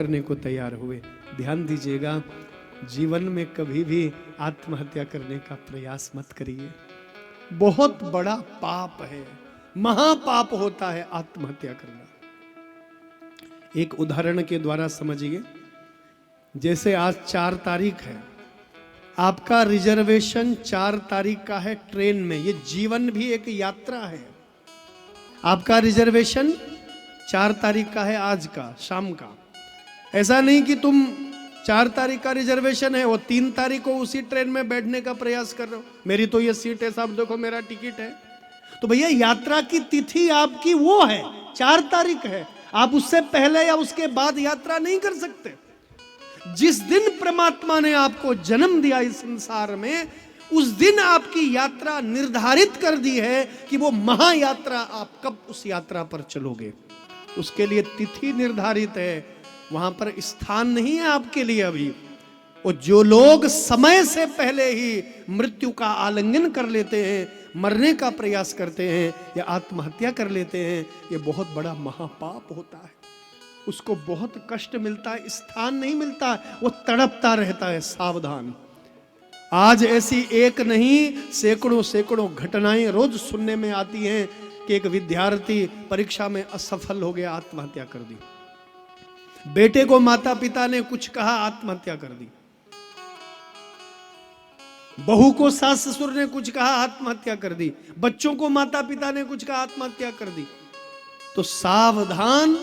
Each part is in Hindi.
करने को तैयार हुए। ध्यान दीजिएगा, जीवन में कभी भी आत्महत्या करने का प्रयास मत करिए। बहुत बड़ा पाप है, महापाप होता है आत्महत्या करना। एक उदाहरण के द्वारा समझिए। जैसे आज 4 तारीख है, आपका रिजर्वेशन 4 तारीख का है ट्रेन में। ये जीवन भी एक यात्रा है। आपका रिजर्वेशन 4 तारीख का है, आज का शाम का। ऐसा नहीं कि तुम 4 तारीख का रिजर्वेशन है, वो 3 तारीख को उसी ट्रेन में बैठने का प्रयास कर रहे हो। मेरी तो ये सीट है साहब, देखो मेरा टिकट है। तो भैया यात्रा की तिथि आपकी वो है 4 तारीख है। आप उससे पहले या उसके बाद यात्रा नहीं कर सकते। जिस दिन परमात्मा ने आपको जन्म दिया इस संसार में, उस दिन आपकी यात्रा निर्धारित कर दी है कि वो महायात्रा आप कब उस यात्रा पर चलोगे। उसके लिए तिथि निर्धारित है, वहां पर स्थान नहीं है आपके लिए अभी। और जो लोग समय से पहले ही मृत्यु का आलिंगन कर लेते हैं, मरने का प्रयास करते हैं या आत्महत्या कर लेते हैं, ये बहुत बड़ा महापाप होता है। उसको बहुत कष्ट मिलता है, स्थान नहीं मिलता, वो तड़पता रहता है। सावधान। आज ऐसी एक नहीं सैकड़ों सैकड़ों घटनाएं रोज सुनने में आती हैं कि एक विद्यार्थी परीक्षा में असफल हो गया, आत्महत्या कर दी। बेटे को माता पिता ने कुछ कहा, आत्महत्या कर दी। बहू को सास ससुर ने कुछ कहा, आत्महत्या कर दी। बच्चों को माता पिता ने कुछ कहा, आत्महत्या कर दी। तो सावधान,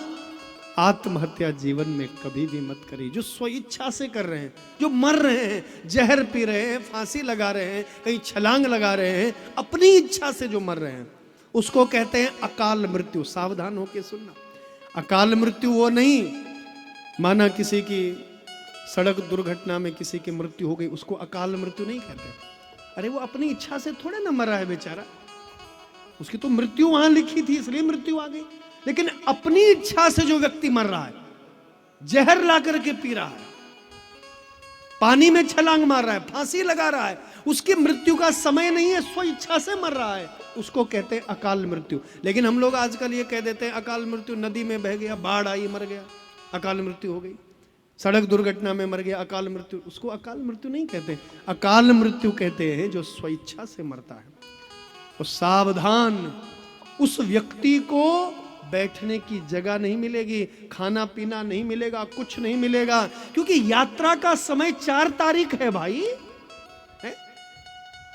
आत्महत्या जीवन में कभी भी मत करिए। जो स्वेच्छा से कर रहे हैं, जो मर रहे हैं, जहर पी रहे हैं, फांसी लगा रहे हैं, कहीं छलांग लगा रहे हैं, अपनी इच्छा से जो मर रहे हैं, उसको कहते हैं अकाल मृत्यु। सावधान होके सुनना। अकाल मृत्यु वो नहीं, माना किसी की सड़क दुर्घटना में किसी की मृत्यु हो गई, उसको अकाल मृत्यु नहीं कहते। अरे वो अपनी इच्छा से थोड़े ना मरा है बेचारा, उसकी तो मृत्यु वहां लिखी थी इसलिए मृत्यु आ गई। लेकिन अपनी इच्छा से जो व्यक्ति मर रहा है, जहर ला करके पी रहा है, पानी में छलांग मार रहा है, फांसी लगा रहा है, उसकी मृत्यु का समय नहीं है, स्व इच्छा से मर रहा है, उसको कहते हैं अकाल मृत्यु। लेकिन हम लोग आजकल ये कह देते हैं अकाल मृत्यु नदी में बह गया, बाढ़ आई मर गया, अकाल मृत्यु हो गई। सड़क दुर्घटना में मर गया, अकाल मृत्यु। उसको अकाल मृत्यु नहीं कहते, अकाल मृत्यु कहते हैं जो स्वेच्छा से मरता है। और सावधान, उस व्यक्ति को बैठने की जगह नहीं मिलेगी, खाना पीना नहीं मिलेगा, कुछ नहीं मिलेगा, क्योंकि यात्रा का समय 4 तारीख है भाई।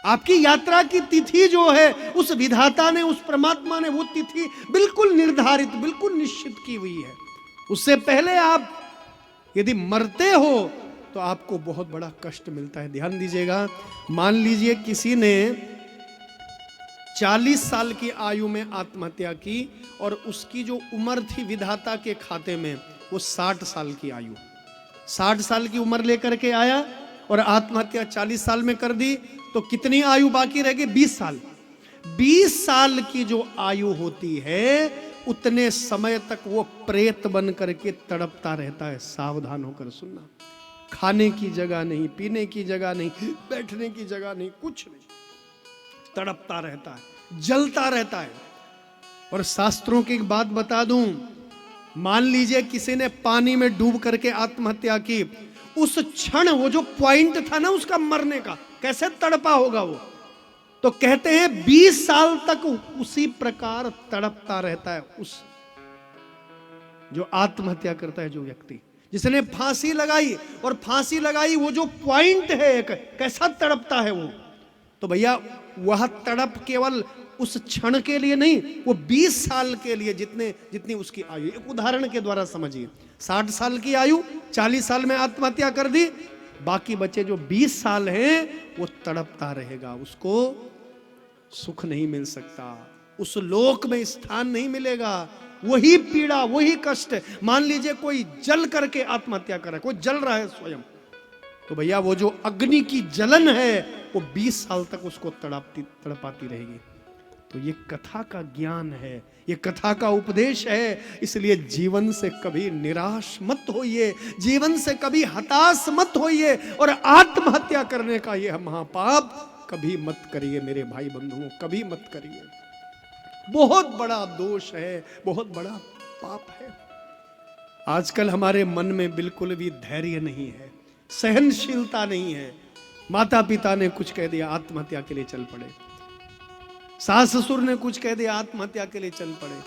आपकी यात्रा की तिथि जो है, उस विधाता ने, उस परमात्मा ने वो तिथि बिल्कुल निर्धारित, बिल्कुल निश्चित की हुई है। उससे पहले आप यदि मरते हो तो आपको बहुत बड़ा कष्ट मिलता है। ध्यान दीजिएगा। मान लीजिए किसी ने 40 साल की आयु में आत्महत्या की और उसकी जो उम्र थी विधाता के खाते में, वो 60 साल की आयु, 60 साल की उम्र लेकर के आया और आत्महत्या 40 साल में कर दी, तो कितनी आयु बाकी रह गई? 20 साल। 20 साल की जो आयु होती है, उतने समय तक वो प्रेत बन करके तड़पता रहता है। सावधान होकर सुनना। खाने की जगह नहीं, पीने की जगह नहीं, बैठने की जगह नहीं, कुछ नहीं, तड़पता रहता है, जलता रहता है। और शास्त्रों की एक बात बता दूं, मान लीजिए किसी ने पानी में डूब करके आत्महत्या की, उस क्षण वो जो पॉइंट था ना उसका मरने का, कैसे तड़पा होगा वो। तो कहते हैं 20 साल तक उसी प्रकार तड़पता रहता है उस जो आत्महत्या करता है, जो व्यक्ति जिसने फांसी लगाई। और फांसी लगाई वो जो पॉइंट है एक, कैसा तड़पता है वो। तो भैया वह तड़प केवल उस क्षण के लिए नहीं, वो 20 साल के लिए, जितनी उसकी आयु। एक उदाहरण के द्वारा समझिए। 60 साल की आयु, 40 साल में आत्महत्या कर दी, बाकी बचे जो 20 साल हैं वो तड़पता रहेगा। उसको सुख नहीं मिल सकता, उस लोक में स्थान नहीं मिलेगा, वही पीड़ा, वही कष्ट। मान लीजिए कोई जल करके आत्महत्या करे, कोई जल रहा है स्वयं, तो भैया वो जो अग्नि की जलन है वो 20 साल तक उसको तड़पाती रहेगी। तो ये कथा का ज्ञान है, ये कथा का उपदेश है। इसलिए जीवन से कभी निराश मत होइए, जीवन से कभी हताश मत होइए, और आत्महत्या करने का यह महापाप कभी मत करिए मेरे भाई बंधुओं, कभी मत करिए। बहुत बड़ा दोष है, बहुत बड़ा पाप है। आजकल हमारे मन में बिल्कुल भी धैर्य नहीं है, सहनशीलता नहीं है। माता पिता ने कुछ कह दिया, आत्महत्या के लिए चल पड़े। सास ससुर ने कुछ कह दिया, आत्महत्या के लिए चल पड़े।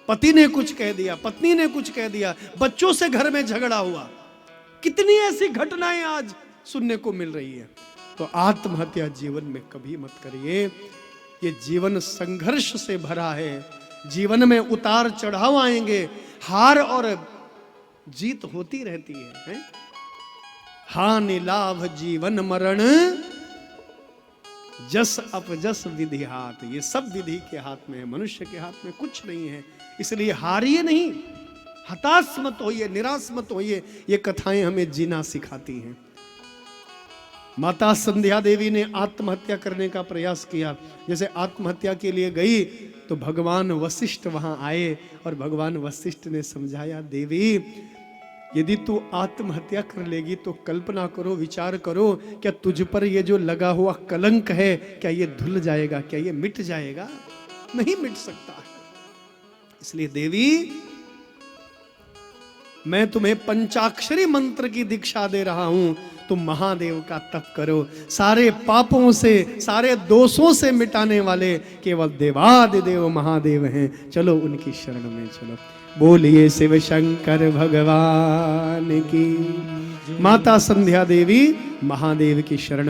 पति ने कुछ कह दिया, पत्नी ने कुछ कह दिया, बच्चों से घर में झगड़ा हुआ। कितनी ऐसी घटनाएं आज सुनने को मिल रही है। तो आत्महत्या जीवन में कभी मत करिए। ये जीवन संघर्ष से भरा है। जीवन में उतार चढ़ाव आएंगे, हार और जीत होती रहती है? हानि लाभ जीवन मरण, जस अपजस विधि हाथ। ये सब विधि के हाथ में है, मनुष्य के हाथ में कुछ नहीं है। इसलिए हारिए नहीं, हताश मत होइए, निराश मत होइए। ये कथाएं हमें जीना सिखाती हैं। माता संध्या देवी ने आत्महत्या करने का प्रयास किया। जैसे आत्महत्या के लिए गई तो भगवान वशिष्ठ वहां आए और भगवान वशिष्ठ ने समझाया, देवी यदि तू आत्महत्या कर लेगी तो कल्पना करो, विचार करो, क्या तुझ पर ये जो लगा हुआ कलंक है, क्या ये धुल जाएगा, क्या ये मिट जाएगा? नहीं मिट सकता। इसलिए देवी मैं तुम्हें पंचाक्षरी मंत्र की दीक्षा दे रहा हूं, तुम महादेव का तप करो। सारे पापों से, सारे दोषों से मिटाने वाले केवल देवादिदेव महादेव हैं। चलो उनकी शरण में चलो। बोलिए शिव शंकर भगवान की। माता संध्या देवी महादेव की शरण